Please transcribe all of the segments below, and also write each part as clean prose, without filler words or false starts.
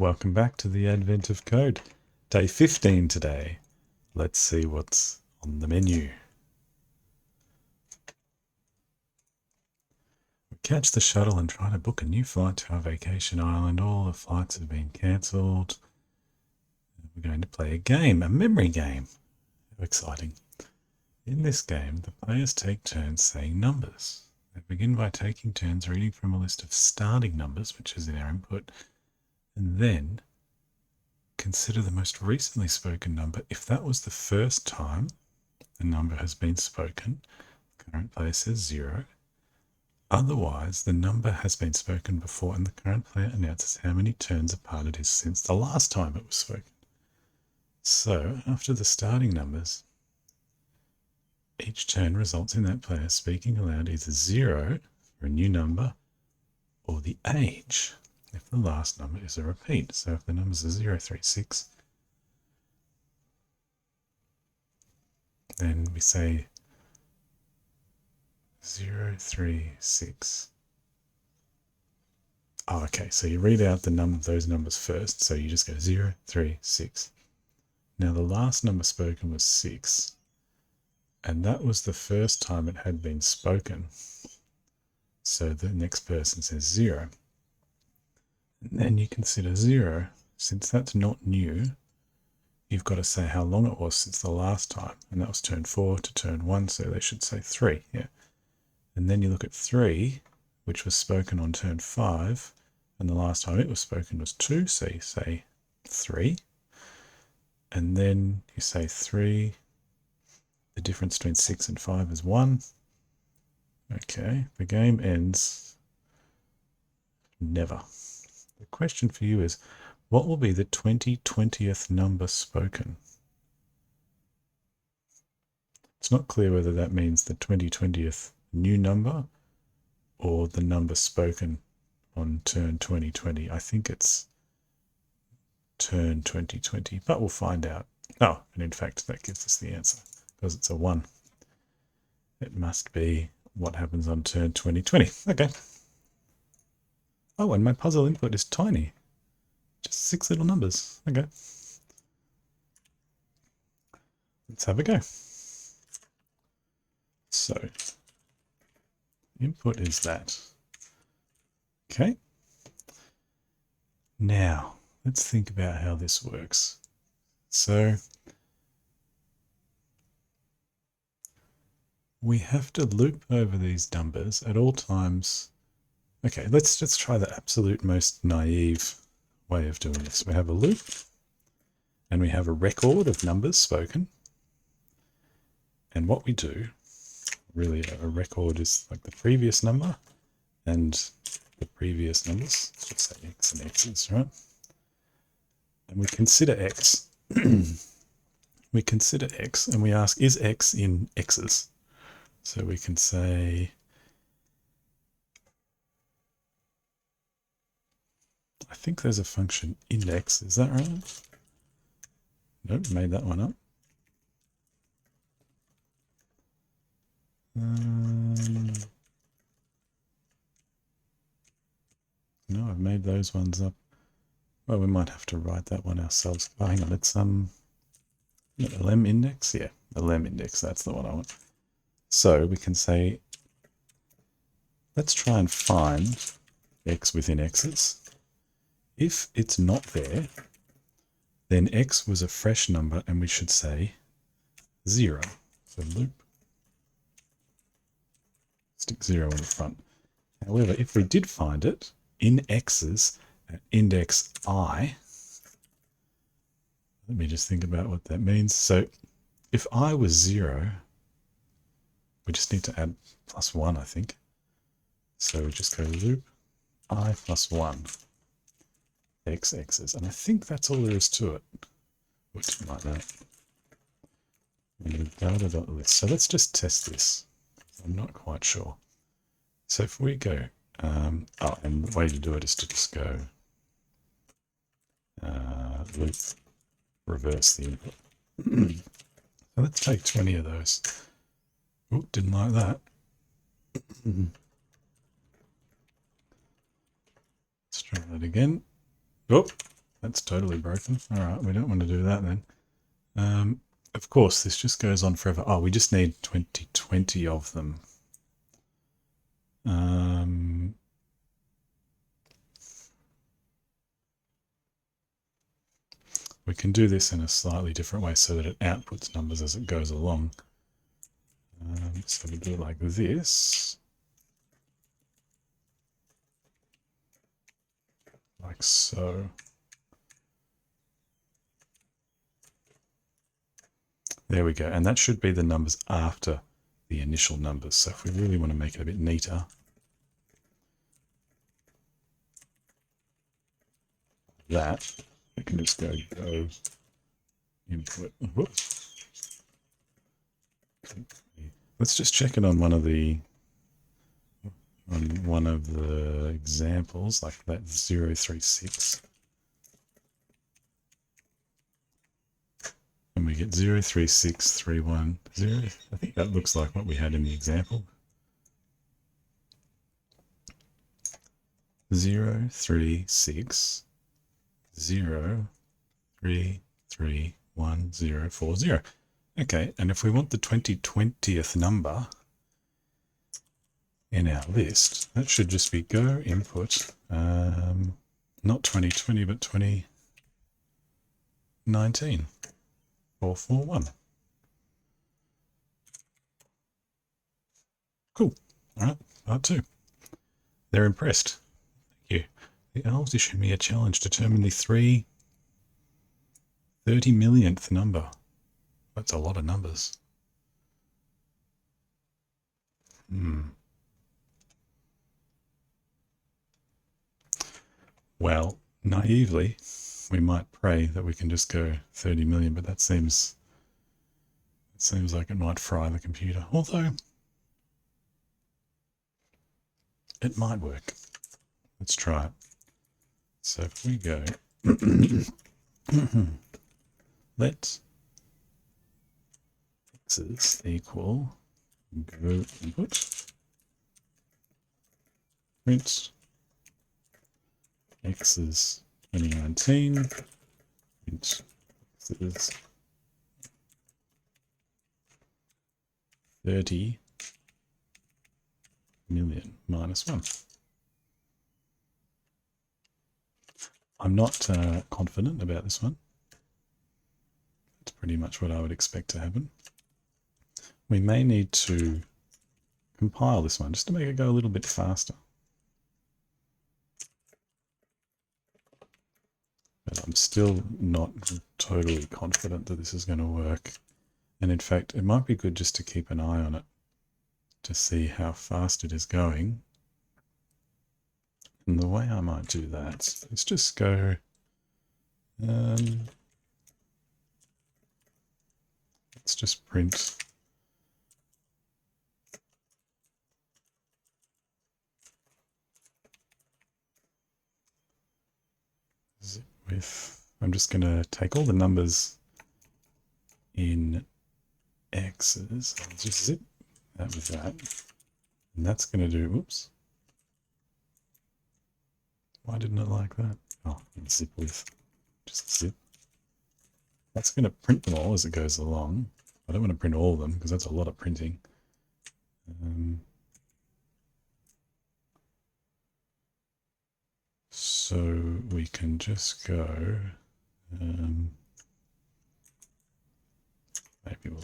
Welcome back to the Advent of Code. Day 15 today. Let's see what's on the menu. We catch the shuttle and try to book a new flight to our vacation island. All the flights have been cancelled. We're going to play a game, a memory game. How exciting. In this game, the players take turns saying numbers. They begin by taking turns reading from a list of starting numbers, which is in our input, and then consider the most recently spoken number. If that was the first time the number has been spoken, the current player says 0. Otherwise, the number has been spoken before and the current player announces how many turns apart it is since the last time it was spoken. So, after the starting numbers, each turn results in that player speaking aloud either 0 for a new number or the age if the last number is a repeat. So if the numbers are 036, then we say 036. Oh, okay, so you read out those numbers first. So you just go 036. Now the last number spoken was 6. And that was the first time it had been spoken. So the next person says 0. And then you consider 0. Since that's not new, you've got to say how long it was since the last time. And that was turn 4 to turn 1, so they should say 3. Yeah. And then you look at 3, which was spoken on turn 5, and the last time it was spoken was 2, so you say 3. And then you say 3. The difference between 6 and 5 is 1. Okay, the game ends never. The question for you is, what will be the 2020th number spoken? It's not clear whether that means the 2020th new number or the number spoken on turn 2020. I think it's turn 2020, but we'll find out. Oh, and in fact, that gives us the answer because it's a 1. It must be what happens on turn 2020. Okay. Oh, and my puzzle input is tiny. Just 6 little numbers. Okay. Let's have a go. So, input is that. Okay. Now, let's think about how this works. So, we have to loop over these numbers at all times. Okay, let's just try the absolute most naive way of doing this. We have a loop and we have a record of numbers spoken. And what we do, really a record is like the previous number and the previous numbers. Let's just say x and x's, right? And we consider x. We consider x and we ask, is x in x's? So we can say, I think there's a function index, is that right? Nope, made that one up. No, I've made those ones up. Well, we might have to write that one ourselves. Oh, hang on, it's a lem index? Yeah, the lem index, that's the one I want. So we can say, let's try and find x within x's. If it's not there, then x was a fresh number and we should say 0. So loop, stick 0 in the front. However, if we did find it in x's at index I, let me just think about what that means. So if I was 0, we just need to add +1, I think. So we just go loop I plus 1. X x's, and I think that's all there is to it. Looks like that. Data.list. So let's just test this. I'm not quite sure. So if we go, and the way to do it is to just go loop, reverse the input. So let's take 20 of those. Oh, didn't like that. Let's try that again. Oh, that's totally broken. All right, we don't want to do that then. Of course, this just goes on forever. Oh, we just need 20 of them. We can do this in a slightly different way so that it outputs numbers as it goes along. So we do it like this. Like so. There we go. And that should be the numbers after the initial numbers. So if we really want to make it a bit neater, that we can just go input. Whoops. Let's just check it on one of the examples, like that 036. And we get 03631. I think that looks like what we had in the example. 036033140. Okay, and if we want the 2020th number in our list, that should just be go input, not 2020, but 2019. 441. Cool. All right, part 2. They're impressed. Thank you. The elves issued me a challenge. Determine the 30 millionth number. That's a lot of numbers. Well, naively, we might pray that we can just go 30 million, but that seems like it might fry the computer. Although it might work. Let's try it. So if we go let x's equal go input print x's 2019 print x's 30 million minus 1. I'm not confident about this one. That's pretty much what I would expect to happen. We may need to compile this one just to make it go a little bit faster. But I'm still not totally confident that this is going to work. And in fact, it might be good just to keep an eye on it to see how fast it is going. And the way I might do that is just go, let's just print zip with, I'm just going to take all the numbers in x's, I'll just zip that with that, and that's going to do, whoops. Why didn't it like that? Oh, zip with, just zip. That's going to print them all as it goes along. I don't want to print all of them because that's a lot of printing. So we can just go, maybe we'll,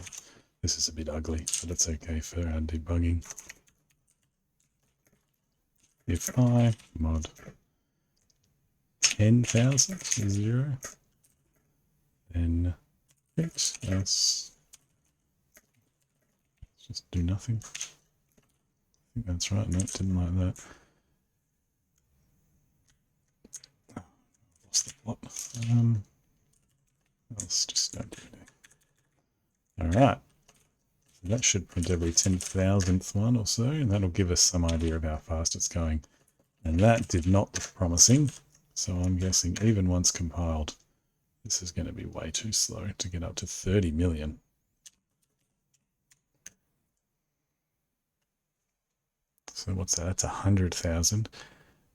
this is a bit ugly, but it's okay for our debugging. If I mod 10,000 to 0, then print else. Let's just do nothing. I think that's right. No, it didn't like that. Oh, lost the plot. Let's just don't do anything. All right. So that should print every 10,000th one or so, and that'll give us some idea of how fast it's going. And that did not look promising. So I'm guessing even once compiled, this is going to be way too slow to get up to 30 million. So what's that? That's 100,000.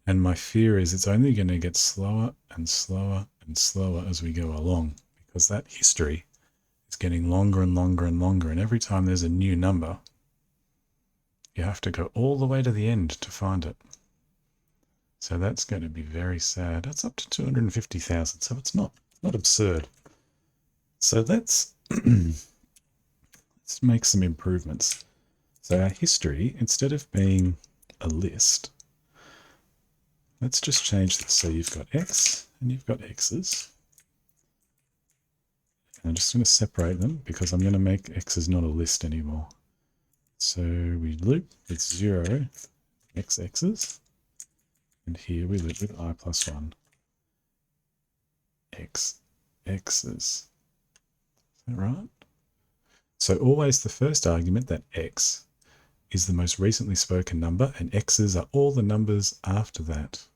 And my fear is it's only going to get slower and slower and slower as we go along, because that history is getting longer and longer and longer, and every time there's a new number, you have to go all the way to the end to find it. So that's going to be very sad. That's up to 250,000, so it's not absurd. So let's let's make some improvements. So our history, instead of being a list, let's just change this. So you've got X and you've got X's. And I'm just going to separate them because I'm going to make X's not a list anymore. So we loop with 0 XX's, and here we loop with I plus 1 XX's. Is that right? So always the first argument, that X, is the most recently spoken number, and X's are all the numbers after that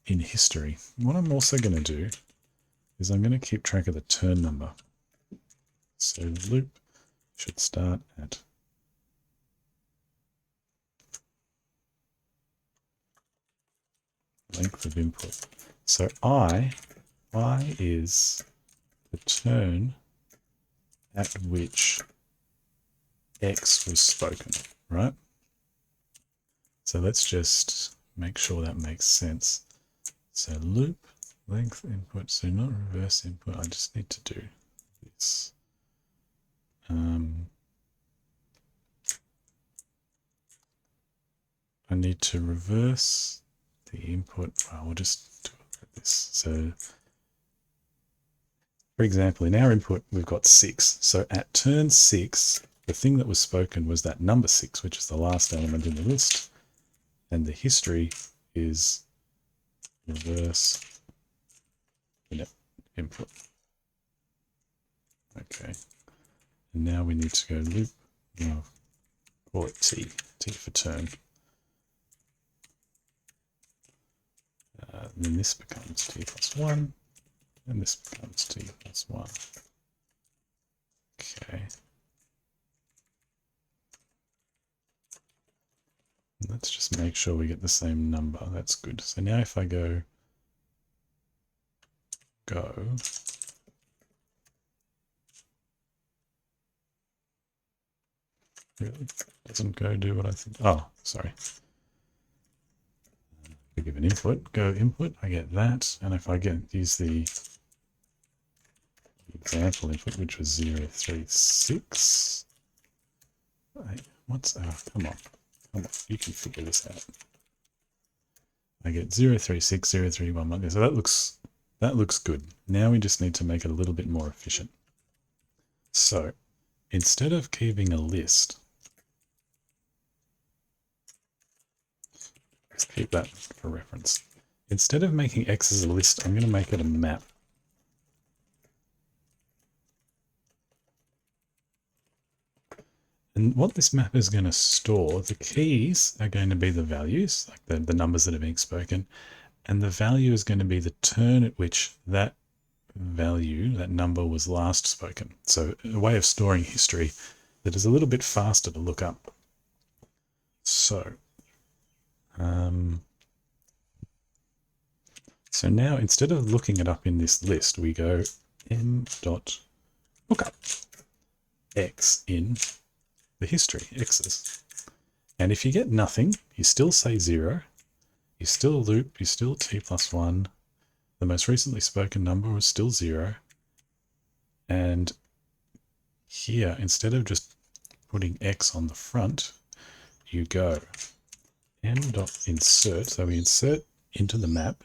in history. What I'm also going to do is I'm going to keep track of the turn number. So loop should start at length of input. So I is the turn at which X was spoken, right? So let's just make sure that makes sense. So loop length input, so not reverse input, I just need to do this. I need to reverse the input. Well, we'll just do it like this. So for example, in our input, we've got 6. So at turn 6, the thing that was spoken was that number 6, which is the last element in the list. And the history is reverse input. Okay. And now we need to go loop. No, call it T for turn. Then this becomes T plus 1. And this becomes T plus 1. Okay. Let's just make sure we get the same number. That's good. So now if I go, really doesn't go do what I think. Oh, sorry. We give an input, go input, I get that. And if I use the example input, which was 036, what's, oh, come on, you can figure this out. I get 036, 0311. So that looks good. Now we just need to make it a little bit more efficient. So instead of keeping a list, let's keep that for reference. Instead of making X as a list, I'm going to make it a map. And what this map is going to store, the keys are going to be the values, like the numbers that are being spoken, and the value is going to be the turn at which that value, that number, was last spoken. So a way of storing history that is a little bit faster to look up. So so now instead of looking it up in this list, we go m.lookup X in the history, X's. And if you get nothing, you still say 0, you still loop, you still T plus 1, the most recently spoken number was still 0, and here, instead of just putting X on the front, you go m.insert, so we insert into the map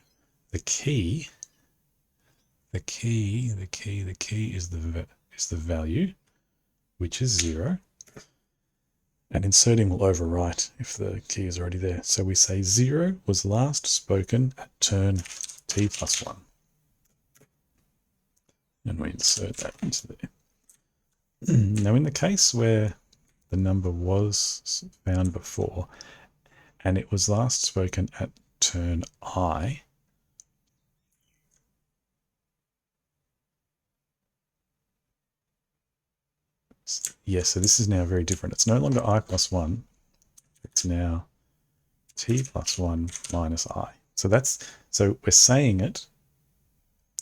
the key is the value, which is 0. And inserting will overwrite if the key is already there. So we say 0 was last spoken at turn T plus 1. And we insert that into there. Now in the case where the number was found before and it was last spoken at turn I, so this is now very different. It's no longer I plus 1. It's now T plus 1 minus I. So we're saying it.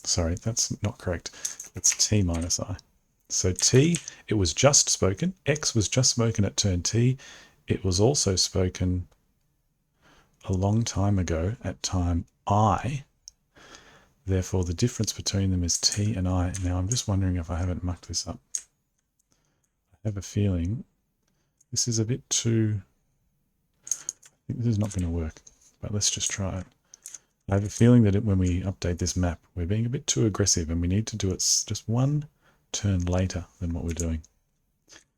Sorry, that's not correct. It's t minus I. So t, it was just spoken. X was just spoken at turn t. It was also spoken a long time ago at time I. Therefore, the difference between them is t and I. Now, I'm just wondering if I haven't mucked this up. I have a feeling this is a bit too... I think this is not going to work, but let's just try it. I have a feeling that when we update this map, we're being a bit too aggressive and we need to do it just one turn later than what we're doing.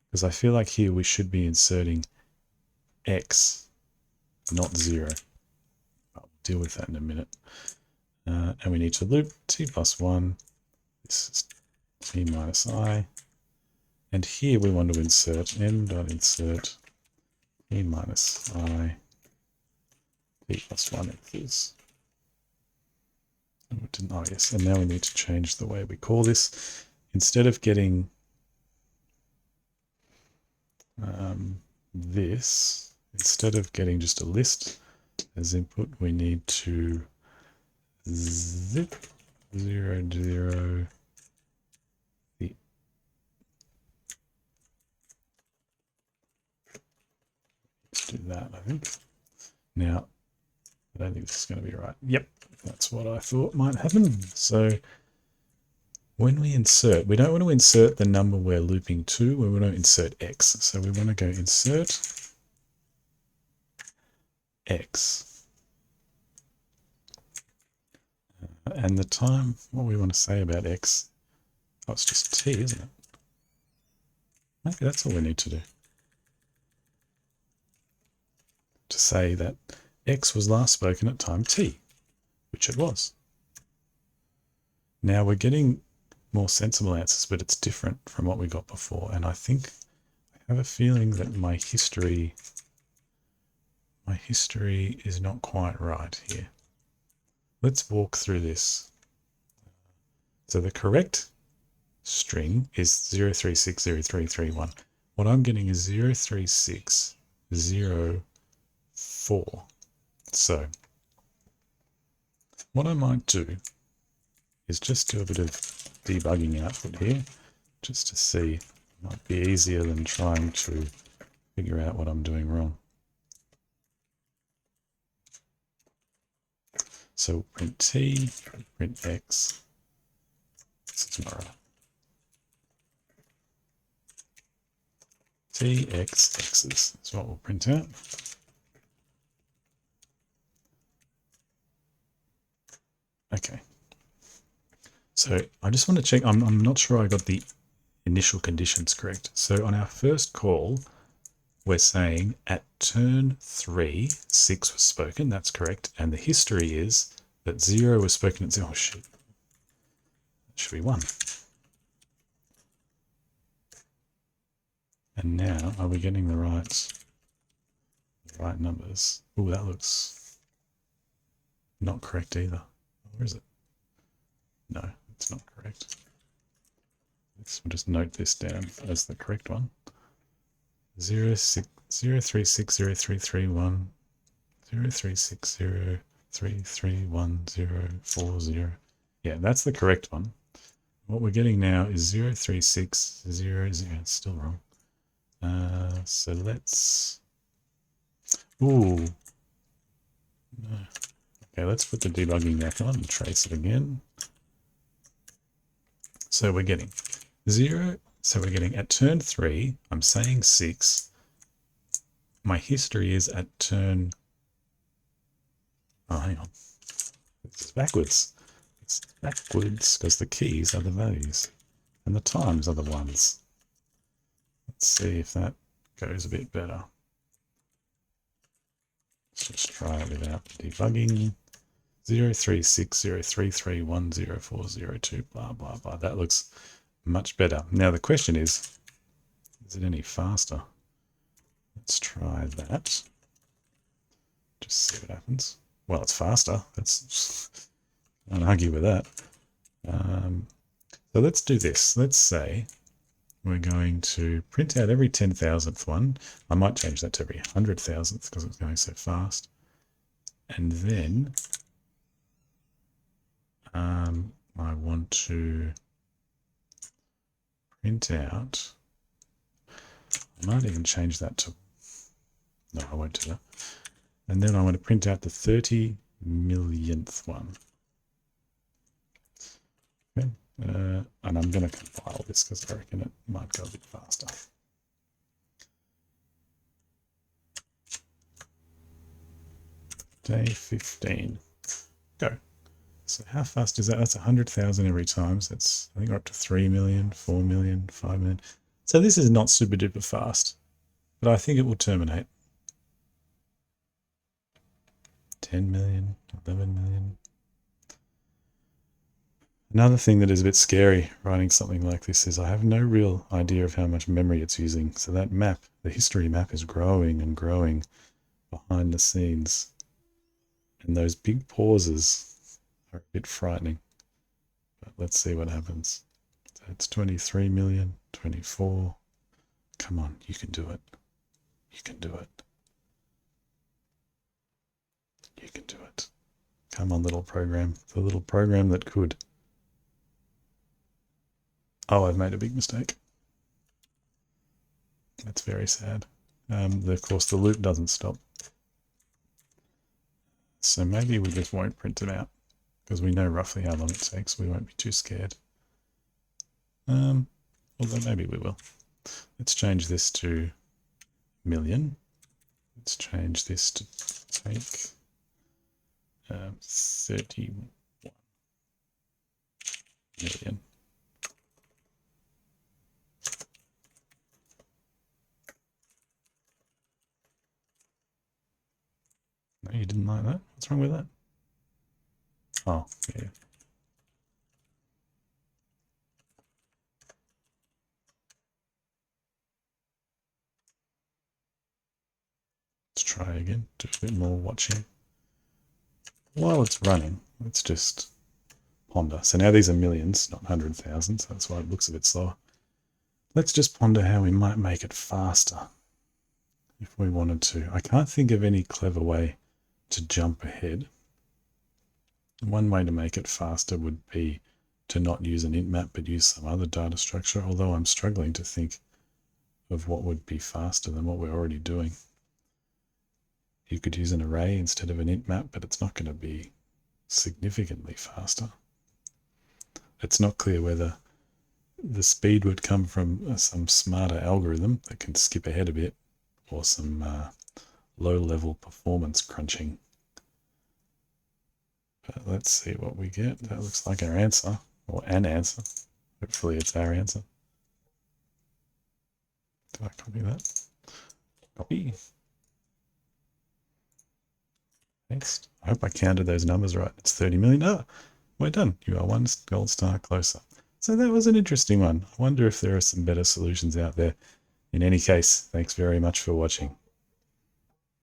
Because I feel like here we should be inserting x, not 0. I'll deal with that in a minute. And we need to loop t plus 1. This is t minus I. And here we want to insert m.insert t minus I t plus 1 equals. Oh yes, and now we need to change the way we call this. Instead of getting this, instead of getting just a list as input, we need to zip 0 0 the do that, I think. Now, I don't think this is going to be right. Yep, that's what I thought might happen. So when we insert, we don't want to insert the number we're looping to, we want to insert x. So we want to go insert x. And the time, what we want to say about x, oh, it's just t, isn't it? Maybe that's all we need to do. To say that x was last spoken at time t, which it was. Now we're getting more sensible answers, but it's different from what we got before. And I think I have a feeling that my history is not quite right here. Let's walk through this. So the correct string is 0360331. What I'm getting is 03604. So what I might do is just do a bit of debugging output here, just to see. It might be easier than trying to figure out what I'm doing wrong. So print t, print x. This is not right. t, x, x's is what we'll print out. Okay. So I just want to check, I'm not sure I got the initial conditions correct. So on our first call, we're saying at turn 3, 6 was spoken, that's correct. And the history is that 0 was spoken at 0. Oh shit, that should be 1. And now, are we getting the right numbers? Oh, that looks not correct either. Where is it? No, it's not correct. Let's just note this down as the correct one. 0360331 036033140. Yeah, that's the correct one. What we're getting now is 03600. It's still wrong. So let's... Ooh. No. Okay, let's put the debugging back on and trace it again. So we're getting 0. So we're getting at turn 3, I'm saying 6. My history is at turn... Oh, hang on. It's backwards. It's backwards because the keys are the values and the times are the ones. Let's see if that goes a bit better. Let's just try it without debugging. 03603310402, blah, blah, blah. That looks much better. Now the question is it any faster? Let's try that. Just see what happens. Well, it's faster. That's, I can't argue with that. So let's do this. Let's say we're going to print out every 10,000th one. I might change that to every 100,000th because it's going so fast. And then I want to print out, I might even change that to, no, I won't do that. And then I want to print out the 30 millionth one. Okay. And I'm going to compile this because I reckon it might go a bit faster. Day 15. Go. So how fast is that? That's 100,000 every time. So that's, I think we're up to 3 million, 4 million, 5 million. So this is not super duper fast, but I think it will terminate. 10 million, 11 million. Another thing that is a bit scary writing something like this is I have no real idea of how much memory it's using. So that map, the history map, is growing and growing behind the scenes. And those big pauses are a bit frightening. But let's see what happens. So it's 23 million, 24. Come on, you can do it. You can do it. You can do it. Come on, little program. The little program that could. Oh, I've made a big mistake. That's very sad. Of course, the loop doesn't stop. So maybe we just won't print it out because we know roughly how long it takes. We won't be too scared. Although maybe we will. Let's change this to million. Let's change this to take 31 million. No, you didn't like that? What's wrong with that? Oh, yeah. Let's try again, do a bit more watching. While it's running, let's just ponder. So now these are millions, not 100,000, so that's why it looks a bit slower. Let's just ponder how we might make it faster if we wanted to. I can't think of any clever way to jump ahead. One way to make it faster would be to not use an int map but use some other data structure, although I'm struggling to think of what would be faster than what we're already doing. You could use an array instead of an int map, but it's not going to be significantly faster. It's not clear whether the speed would come from some smarter algorithm that can skip ahead a bit or some low-level performance crunching. But let's see what we get. That looks like our answer, or an answer. Hopefully it's our answer. Did I copy that? Copy. Paste. I hope I counted those numbers right. It's 30 million. Oh, we're done. You are one gold star closer. So that was an interesting one. I wonder if there are some better solutions out there. In any case, thanks very much for watching.